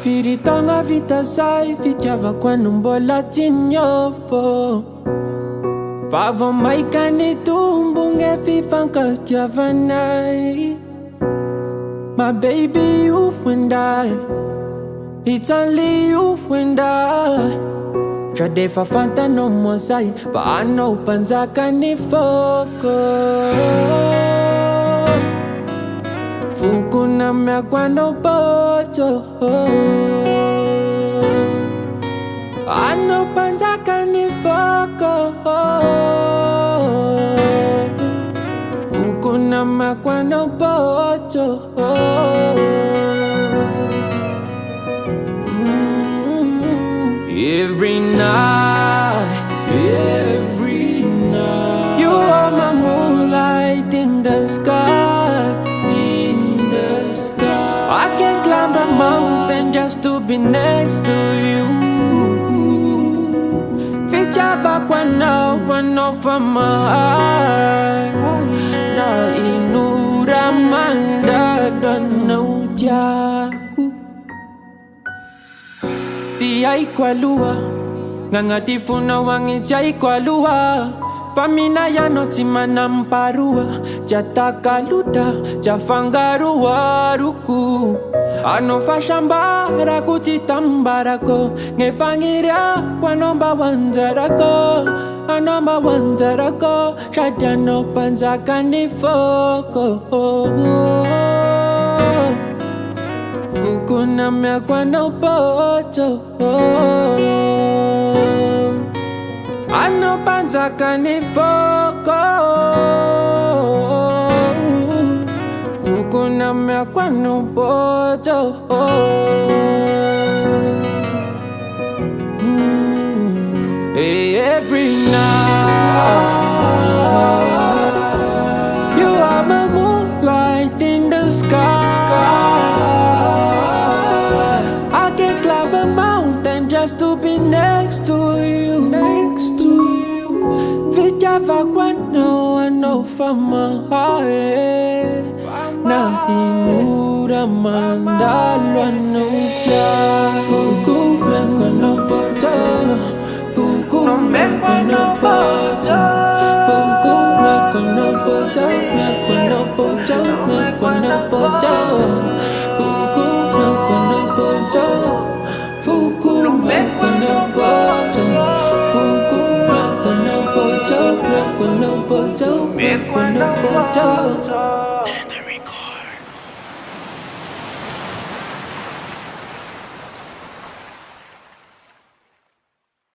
Firitonga vita sai, fitiava quando mbola tinyovo. Vavo maikani tumbunge fifanka tiavanai. My baby, you and I, it's only you and I. Jade fa fanta no mosai, but I know panzaka ni foko. Fuku na mea kwano BOJO. I know panzaka ni foko. Fuku na mea kwano BOJO. Every night, you are my moonlight in the sky, I can climb the mountain just to be next to you. Fichaba kwano from my eye, na inura manda NOUVEAUTE. Si ay kwalua, ngangatifuna wangi si ay kwalua. Famina ya no timana mparua, jataka luda, jafangarua ruku. Ano fashambara kuchitambarako, ngefangiria kwa nomba wanjarako. Anomba wanjarako, shadano panzaka ni foko. Fuku na mea kwano BOJO. Ano panzaka ni foko. Fuku na mea kwano BOJO. Every night, you are my moonlight in the sky. Just to be next to you, Vijava kwano ano fama hae. Na inura mandalo NOUVEAUTE. Fuku me kwano BOJO. Fuku me kwano BOJO. Fuku me kwano BOJO. Me kwano BOJO. Me kwano BOJO. Fuku me kwano BOJO. Fuku me kwano BOJO. Fuku me kwano BOJO. Me kwano BOJO. Me kwano BOJO.